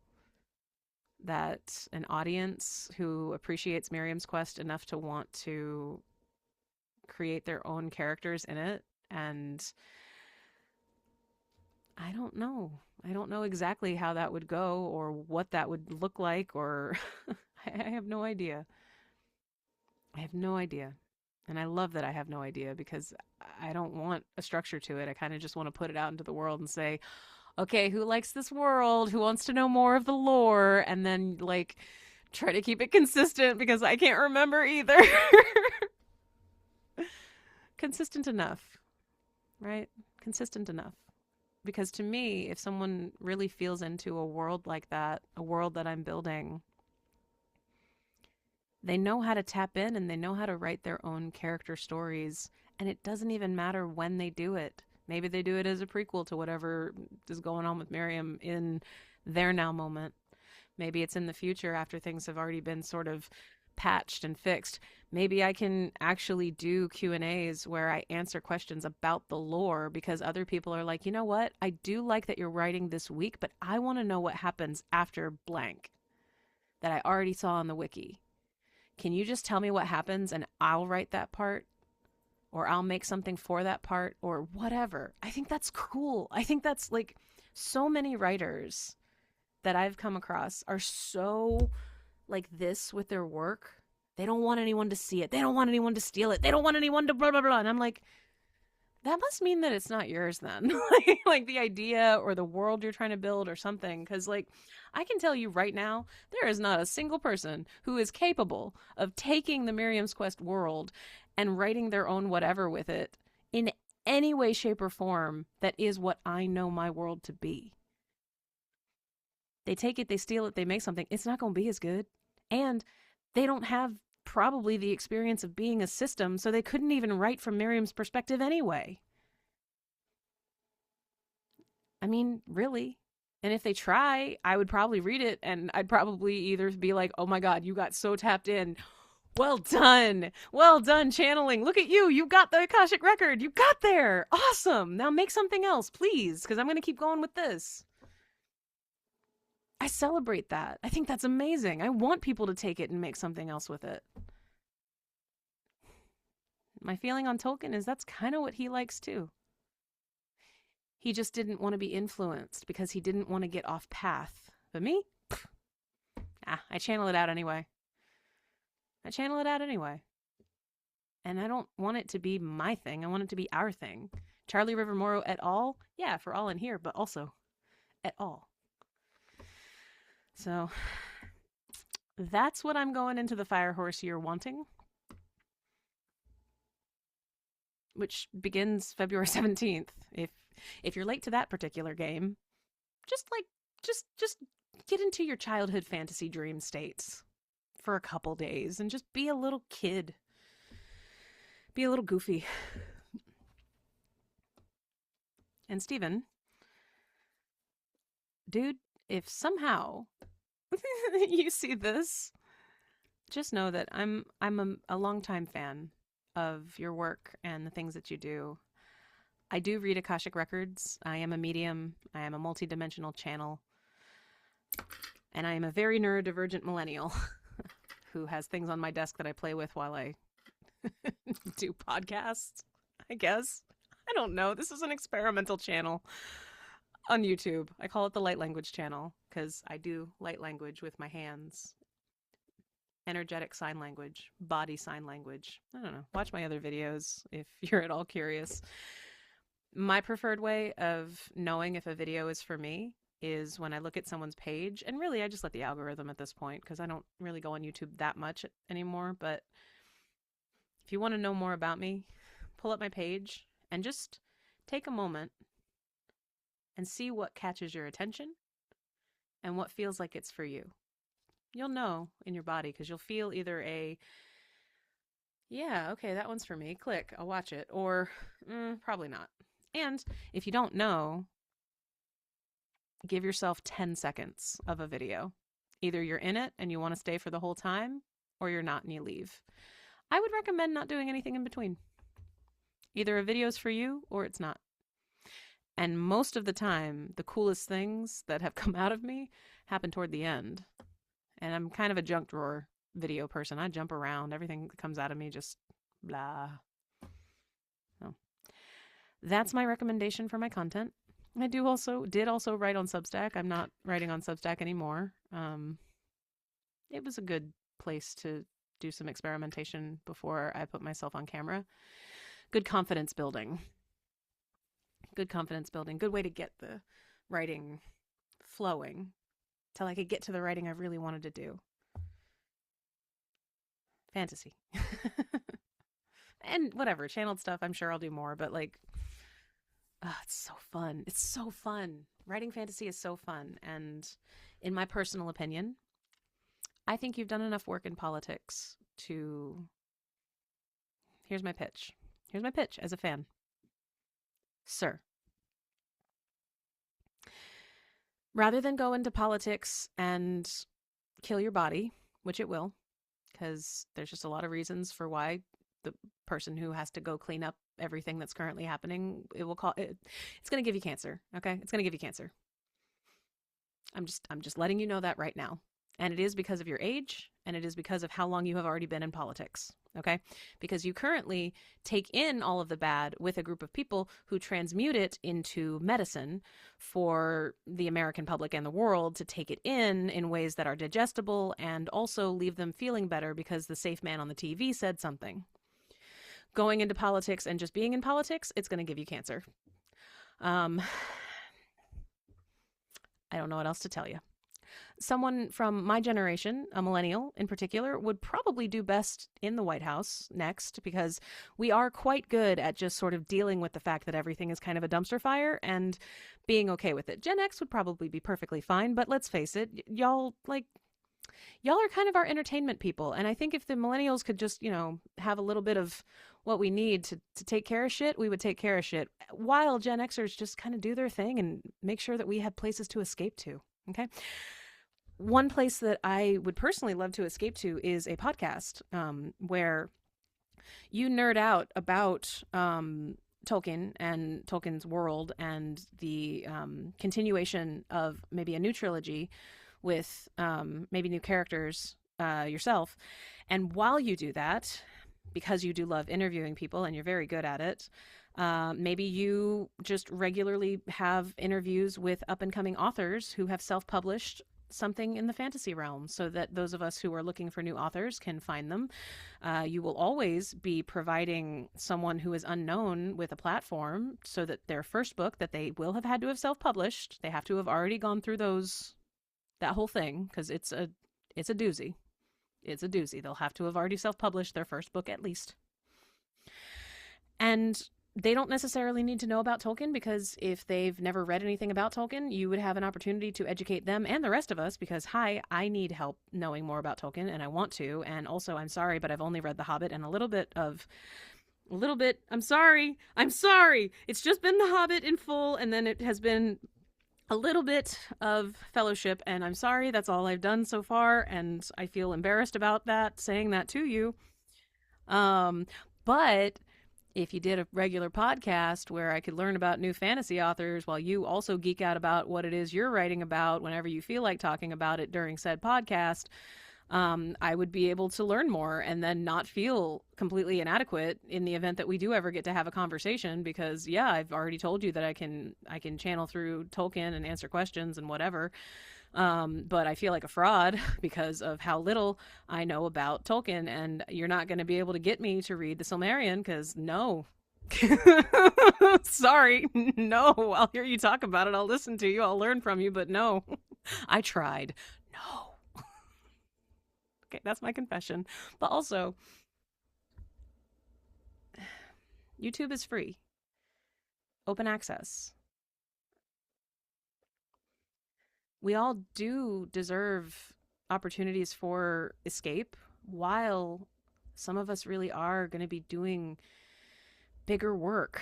That an audience who appreciates Miriam's Quest enough to want to create their own characters in it. And I don't know. I don't know exactly how that would go or what that would look like, or I have no idea. I have no idea. And I love that I have no idea because I don't want a structure to it. I kind of just want to put it out into the world and say, okay, who likes this world? Who wants to know more of the lore? And then, like, try to keep it consistent because I can't remember either. Consistent enough, right? Consistent enough. Because to me, if someone really feels into a world like that, a world that I'm building, they know how to tap in and they know how to write their own character stories. And it doesn't even matter when they do it. Maybe they do it as a prequel to whatever is going on with Miriam in their now moment. Maybe it's in the future after things have already been sort of patched and fixed. Maybe I can actually do Q&As where I answer questions about the lore because other people are like, "You know what? I do like that you're writing this week, but I want to know what happens after blank that I already saw on the wiki. Can you just tell me what happens and I'll write that part or I'll make something for that part or whatever." I think that's cool. I think that's like so many writers that I've come across are so like this with their work. They don't want anyone to see it. They don't want anyone to steal it. They don't want anyone to blah, blah, blah. And I'm like, that must mean that it's not yours then. Like the idea or the world you're trying to build or something. Because, like, I can tell you right now, there is not a single person who is capable of taking the Miriam's Quest world and writing their own whatever with it in any way, shape, or form that is what I know my world to be. They take it, they steal it, they make something. It's not going to be as good. And they don't have probably the experience of being a system, so they couldn't even write from Miriam's perspective anyway. I mean, really. And if they try, I would probably read it and I'd probably either be like, "Oh my God, you got so tapped in. Well done. Well done, channeling. Look at you. You got the Akashic record. You got there. Awesome. Now make something else, please, because I'm going to keep going with this." I celebrate that. I think that's amazing. I want people to take it and make something else with it. My feeling on Tolkien is that's kind of what he likes too. He just didn't want to be influenced because he didn't want to get off path. But me? I channel it out anyway. I channel it out anyway. And I don't want it to be my thing. I want it to be our thing. Charlie River Morrow et al. Yeah, for all in here, but also et al. So that's what I'm going into the Fire Horse year wanting, which begins February 17th. If you're late to that particular game, just get into your childhood fantasy dream states for a couple days and just be a little kid. Be a little goofy. And Steven, dude, if somehow you see this, just know that I'm a longtime fan of your work and the things that you do. I do read Akashic Records. I am a medium. I am a multidimensional channel. And I am a very neurodivergent millennial who has things on my desk that I play with while I do podcasts, I guess. I don't know. This is an experimental channel on YouTube. I call it the Light Language channel because I do light language with my hands. Energetic sign language, body sign language. I don't know. Watch my other videos if you're at all curious. My preferred way of knowing if a video is for me is when I look at someone's page. And really, I just let the algorithm at this point because I don't really go on YouTube that much anymore. But if you want to know more about me, pull up my page and just take a moment and see what catches your attention and what feels like it's for you. You'll know in your body because you'll feel either yeah, okay, that one's for me. Click, I'll watch it. Or probably not. And if you don't know, give yourself 10 seconds of a video. Either you're in it and you want to stay for the whole time, or you're not and you leave. I would recommend not doing anything in between. Either a video's for you or it's not. And most of the time, the coolest things that have come out of me happen toward the end. And I'm kind of a junk drawer video person. I jump around. Everything that comes out of me just blah. So that's my recommendation for my content. I did also write on Substack. I'm not writing on Substack anymore. It was a good place to do some experimentation before I put myself on camera. Good confidence building. Good confidence building. Good way to get the writing flowing till I could get to the writing I really wanted to do. Fantasy. And whatever, channeled stuff, I'm sure I'll do more, but like, it's so fun. It's so fun. Writing fantasy is so fun. And in my personal opinion, I think you've done enough work in politics to... Here's my pitch. Here's my pitch as a fan. Sir, Rather than go into politics and kill your body, which it will, because there's just a lot of reasons for why the person who has to go clean up everything that's currently happening, it's going to give you cancer. Okay, it's going to give you cancer. I'm just letting you know that right now. And it is because of your age, and it is because of how long you have already been in politics. Okay? Because you currently take in all of the bad with a group of people who transmute it into medicine for the American public and the world to take it in ways that are digestible and also leave them feeling better because the safe man on the TV said something. Going into politics and just being in politics, it's going to give you cancer. I don't know what else to tell you. Someone from my generation, a millennial in particular, would probably do best in the White House next, because we are quite good at just sort of dealing with the fact that everything is kind of a dumpster fire and being okay with it. Gen X would probably be perfectly fine, but let's face it, y'all are kind of our entertainment people. And I think if the millennials could just, have a little bit of what we need to take care of shit, we would take care of shit, while Gen Xers just kind of do their thing and make sure that we have places to escape to. Okay? One place that I would personally love to escape to is a podcast where you nerd out about Tolkien and Tolkien's world and the continuation of maybe a new trilogy with maybe new characters yourself. And while you do that, because you do love interviewing people and you're very good at it, maybe you just regularly have interviews with up-and-coming authors who have self-published something in the fantasy realm, so that those of us who are looking for new authors can find them. You will always be providing someone who is unknown with a platform, so that their first book that they will have had to have self-published, they have to have already gone through that whole thing, because it's a doozy. It's a doozy. They'll have to have already self-published their first book at least. And they don't necessarily need to know about Tolkien, because if they've never read anything about Tolkien, you would have an opportunity to educate them and the rest of us, because, hi, I need help knowing more about Tolkien, and I want to. And also, I'm sorry, but I've only read The Hobbit and I'm sorry. It's just been The Hobbit in full, and then it has been a little bit of Fellowship, and I'm sorry, that's all I've done so far, and I feel embarrassed about that, saying that to you. But if you did a regular podcast where I could learn about new fantasy authors while you also geek out about what it is you're writing about whenever you feel like talking about it during said podcast, I would be able to learn more and then not feel completely inadequate in the event that we do ever get to have a conversation, because I've already told you that I can channel through Tolkien and answer questions and whatever. But I feel like a fraud because of how little I know about Tolkien, and you're not going to be able to get me to read the Silmarillion, because no. Sorry, no. I'll hear you talk about it. I'll listen to you. I'll learn from you, but no. I tried. No. Okay, that's my confession. But also, YouTube is free. Open access. We all do deserve opportunities for escape, while some of us really are going to be doing bigger work.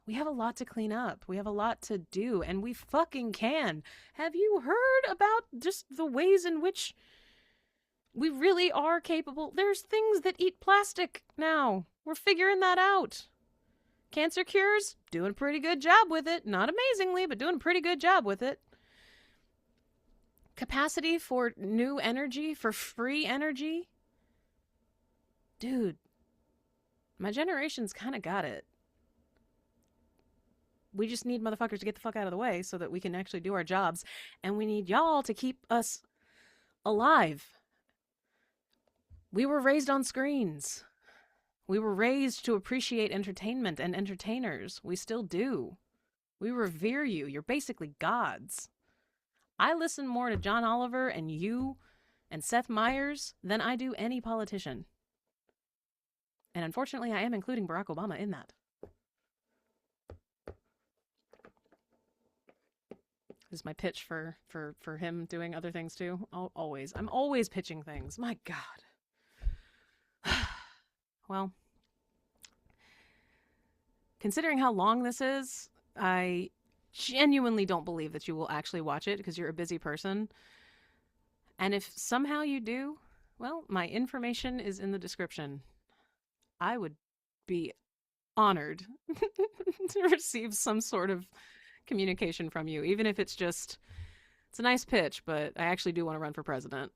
We have a lot to clean up. We have a lot to do, and we fucking can. Have you heard about just the ways in which we really are capable? There's things that eat plastic now. We're figuring that out. Cancer cures, doing a pretty good job with it. Not amazingly, but doing a pretty good job with it. Capacity for new energy, for free energy. Dude, my generation's kind of got it. We just need motherfuckers to get the fuck out of the way so that we can actually do our jobs. And we need y'all to keep us alive. We were raised on screens. We were raised to appreciate entertainment and entertainers. We still do. We revere you. You're basically gods. I listen more to John Oliver and you and Seth Meyers than I do any politician. And unfortunately, I am including Barack Obama in that. This is my pitch for him doing other things too. Always. I'm always pitching things. My God. Well, considering how long this is, I genuinely don't believe that you will actually watch it because you're a busy person. And if somehow you do, well, my information is in the description. I would be honored to receive some sort of communication from you, even if it's just, it's a nice pitch, but I actually do want to run for president.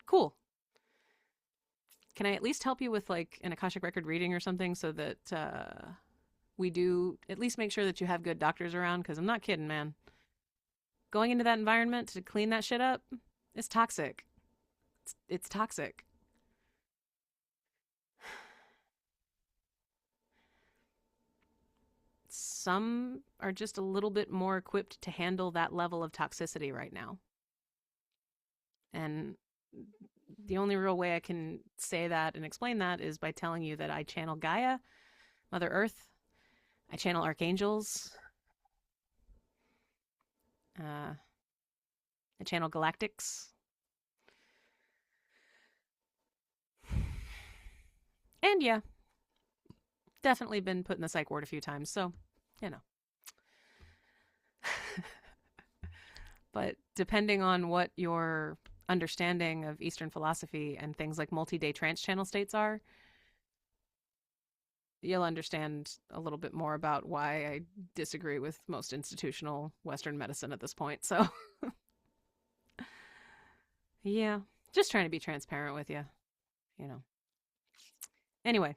Cool. Can I at least help you with like an Akashic record reading or something so that we do at least make sure that you have good doctors around? Because I'm not kidding, man. Going into that environment to clean that shit up is toxic. It's toxic. Some are just a little bit more equipped to handle that level of toxicity right now. And the only real way I can say that and explain that is by telling you that I channel Gaia, Mother Earth, I channel archangels, I channel galactics, and yeah, definitely been put in the psych ward a few times, so, you know. But depending on what your understanding of Eastern philosophy and things like multi-day trance channel states are, you'll understand a little bit more about why I disagree with most institutional Western medicine at this point. So, yeah, just trying to be transparent with you, you know. Anyway,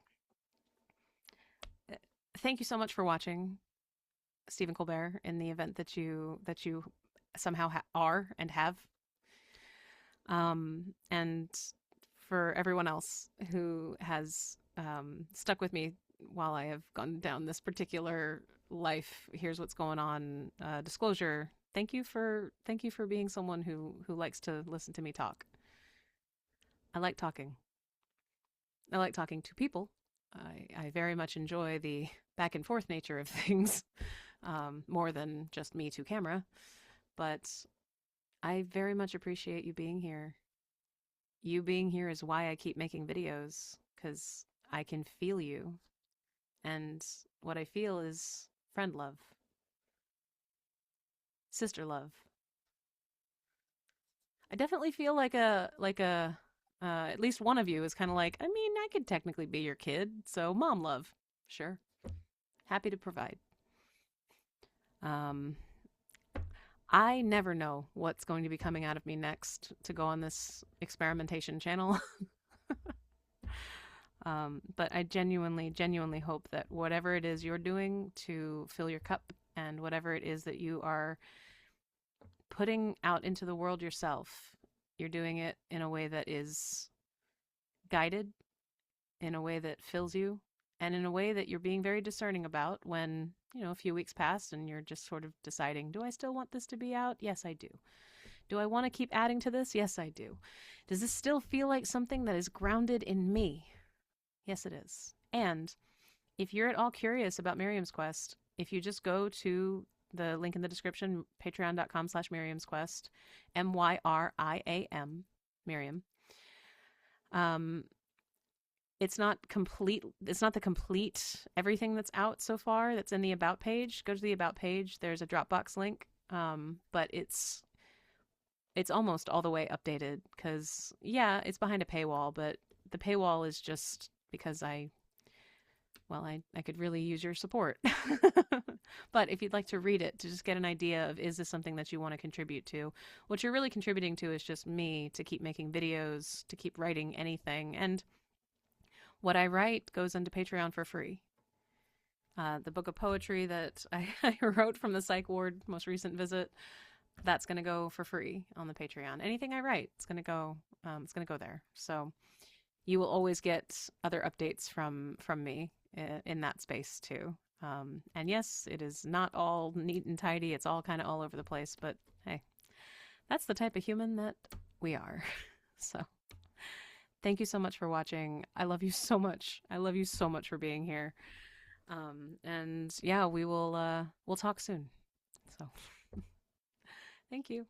thank you so much for watching Stephen Colbert in the event that you somehow are and have. And for everyone else who has stuck with me while I have gone down this particular life, here's what's going on. Disclosure. Thank you for being someone who likes to listen to me talk. I like talking. I like talking to people. I very much enjoy the back and forth nature of things, more than just me to camera. But I very much appreciate you being here. You being here is why I keep making videos, because I can feel you. And what I feel is friend love, sister love. I definitely feel like a at least one of you is kind of like, I mean, I could technically be your kid, so mom love. Sure. Happy to provide. Um I never know what's going to be coming out of me next to go on this experimentation channel. But I genuinely, genuinely hope that whatever it is you're doing to fill your cup and whatever it is that you are putting out into the world yourself, you're doing it in a way that is guided, in a way that fills you, and in a way that you're being very discerning about when, a few weeks pass and you're just sort of deciding, do I still want this to be out? Yes, I do. Do I want to keep adding to this? Yes, I do. Does this still feel like something that is grounded in me? Yes, it is. And if you're at all curious about Miriam's Quest, if you just go to the link in the description, patreon.com/Miriam's Quest, MYRIAM, Miriam. It's not complete. It's not the complete everything that's out so far that's in the About page. Go to the About page. There's a Dropbox link, but it's almost all the way updated because, yeah, it's behind a paywall, but the paywall is just because I could really use your support. But if you'd like to read it to just get an idea of, is this something that you want to contribute to? What you're really contributing to is just me to keep making videos, to keep writing anything. And what I write goes into Patreon for free. The book of poetry that I wrote from the psych ward most recent visit, that's going to go for free on the Patreon. Anything I write, it's going to go there. So you will always get other updates from me in that space too. And yes, it is not all neat and tidy. It's all kind of all over the place, but hey, that's the type of human that we are. So thank you so much for watching. I love you so much. I love you so much for being here. And yeah, we'll talk soon. So thank you.